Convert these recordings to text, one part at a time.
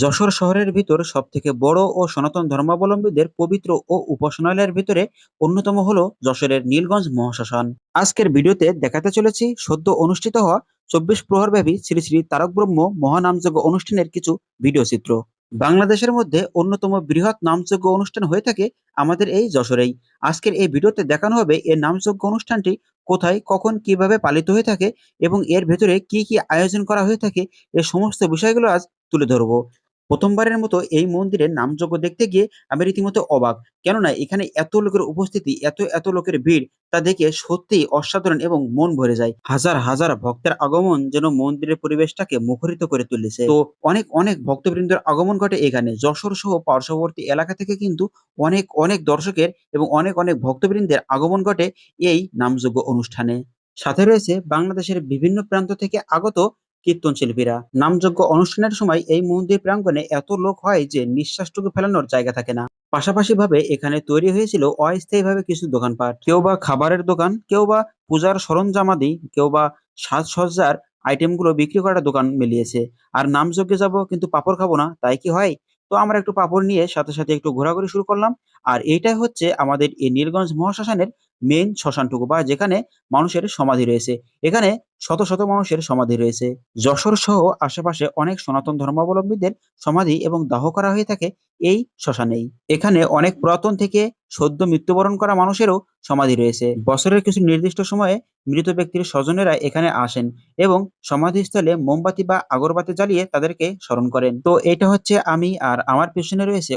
যশোর শহরের ভিতর সবথেকে বড় ও সনাতন ধর্মাবলম্বীদের পবিত্র ও উপাসনালয়ের ভিতরে অন্যতম হলো যশোরের নীলগঞ্জ মহাশ্মশান। আজকের ভিডিওতে দেখাতে চলেছি সদ্য অনুষ্ঠিত হওয়া 24 প্রহরব্যাপী শ্রী শ্রী তারক ব্রহ্ম মহানামযজ্ঞ অনুষ্ঠানের কিছু ভিডিও চিত্র। বাংলাদেশের মধ্যে অন্যতম বৃহৎ নামযজ্ঞ অনুষ্ঠান হয়ে থাকে আমাদের এই যশোরেই। আজকের এই ভিডিওতে দেখানো হবে এই নামযজ্ঞ অনুষ্ঠানটি কোথায়, কখন, কিভাবে পালিত হয়ে থাকে এবং এর ভেতরে কি কি আয়োজন করা হয়ে থাকে। এই সমস্ত বিষয়গুলো আজ তুলে ধরবো। প্রথমবারের মতো এই মন্দিরের নামযজ্ঞ দেখতে গিয়ে আমি রীতিমতো অবাক। কেননা এখানে এত লোকের উপস্থিতি, এত লোকের ভিড়, তা দেখে সত্যিই অসাধারণ এবং মন ভরে যায়। হাজার হাজার ভক্তের আগমন যেন মন্দিরের পরিবেশটাকে মুখরিত করে তুলেছে। তো অনেক ভক্তবৃন্দের আগমন ঘটে এখানে। যশোর সহ পার্শ্ববর্তী এলাকা থেকে কিন্তু অনেক দর্শকের এবং অনেক ভক্তবৃন্দের আগমন ঘটে এই নামযজ্ঞ অনুষ্ঠানে। সাথে রয়েছে বাংলাদেশের বিভিন্ন প্রান্ত থেকে আগত কীর্তন শিল্পীরা। নামযজ্ঞ অনুষ্ঠানের সময় এই মন্দির প্রাঙ্গণে এত লোক হয় যে নিঃশ্বাসটুকু ফেলানোর জায়গা থাকে না। পাশাপাশি ভাবে এখানে তৈরি হয়েছিল অস্থায়ীভাবে কিছু দোকানপাট, কেউ বা খাবারের দোকান, কেউ বা পূজার সরঞ্জামাদি, কেউ বা সাজসজ্জার আইটেমগুলো বিক্রি করার দোকান মিলিয়েছে। আর নামযজ্ঞে যাব কিন্তু পাঁপড় খাবো না, তাই কি হয়? তো আমরা একটু পাঁপড় নিয়ে সাথে একটু ঘোরাঘুরি শুরু করলাম। আর এইটাই হচ্ছে আমাদের এই নীলগঞ্জ মহাশ্মশানের মেইন শ্মশানটুকু, বা যেখানে মানুষের সমাধি রয়েছে। এখানে শত মানুষের সমাধি রয়েছে। যশোর সহ আশেপাশে অনেক সনাতন ধর্মাবলম্বীদের সমাধি এবং দাহ করা হয়ে থাকে এই শ্মশানেই। এখানে অনেক পুরাতন থেকে সদ্য মৃত্যুবরণ করা মানুষেরও সমাধি রয়েছে। বছরের কিছু নির্দিষ্ট সময়ে মৃত ব্যক্তির স্বজনেরা এখানে আসেন এবং সমাধিস্থলে মোমবাতি বা আগরবাতি জ্বালিয়ে তাদেরকে স্মরণ করেন। তো এটা হচ্ছে আমি, আর আমার পেছনে রয়েছে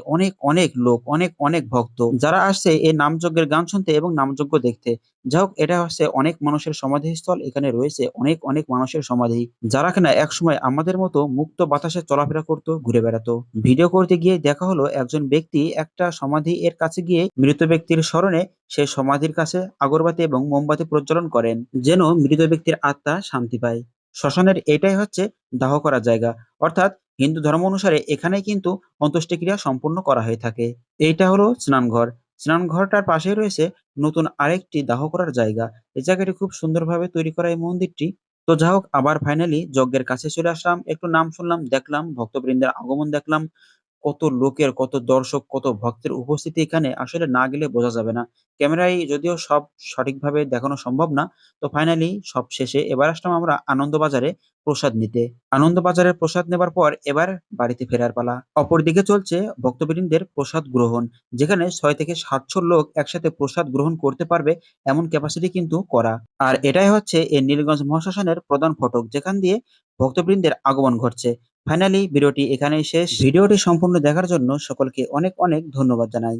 অনেক লোক, অনেক ভক্ত, যারা আসছে এই নামযজ্ঞের গান শুনতে এবং নামযজ্ঞ দেখতে। যাই হোক, এটা হচ্ছে অনেক মানুষের সমাধিস্থল। এখানে রয়েছে অনেক মানুষের সমাধি, যারা কিনা একসময় আমাদের মতো মুক্ত বাতাসে চলাফেরা করতো, ঘুরে বেড়াতো। ভিডিও করতে গিয়ে দেখা হলো একজন ব্যক্তি একটা সমাধি এর কাছে গিয়ে মৃত ব্যক্তির স্মরণে সেই সমাধির কাছে আগরবাতি এবং মোমবাতি প্রজ্বলন করেন, যেন মৃত ব্যক্তির আত্মা শান্তি পায়। শ্মশানের এটাই হচ্ছে দাহ করার জায়গা, অর্থাৎ হিন্দু ধর্ম অনুসারে এখানেই কিন্তু অন্ত্যেষ্টিক্রিয়া সম্পন্ন করা হয়ে থাকে। এইটা হলো স্নানঘর। স্নানঘরটার পাশেই রয়েছে নতুন আরেকটি দাহ করার জায়গা। এই জায়গাটি খুব সুন্দরভাবে তৈরি করা এই মন্দিরটি। তো যা হোক, আবার ফাইনালি যজ্ঞের কাছে চলে আসলাম। একটু নাম শুনলাম, দেখলাম ভক্তবৃন্দের আগমন দেখলাম। কত লোকের, কত দর্শক, কত ভক্তের উপস্থিতি এখানে আসলে না গেলে বোঝা যাবে না। ক্যামেরায় যদিও সব সঠিকভাবে দেখানো সম্ভব না। তো ফাইনালি সব শেষে এবার আসলাম আমরা আনন্দবাজারে প্রসাদ নিতে। আনন্দবাজারের প্রসাদ নেবার পর এবার বাড়িতে ফেরার পালা। অপরদিকে চলছে ভক্তবৃন্দের প্রসাদ গ্রহণ, যেখানে 6 থেকে 700 লোক একসাথে প্রসাদ গ্রহণ করতে পারবে এমন ক্যাপাসিটি কিন্তু করা। আর এটাই হচ্ছে এই নীলগঞ্জ মহাশ্মশানের প্রধান ফটক, যেখান দিয়ে ভক্তবৃন্দের আগমন ঘটছে। ফাইনালি ভিডিওটি এখানেই শেষ। ভিডিওটি সম্পূর্ণ দেখার জন্য সকলকে অনেক ধন্যবাদ জানাই।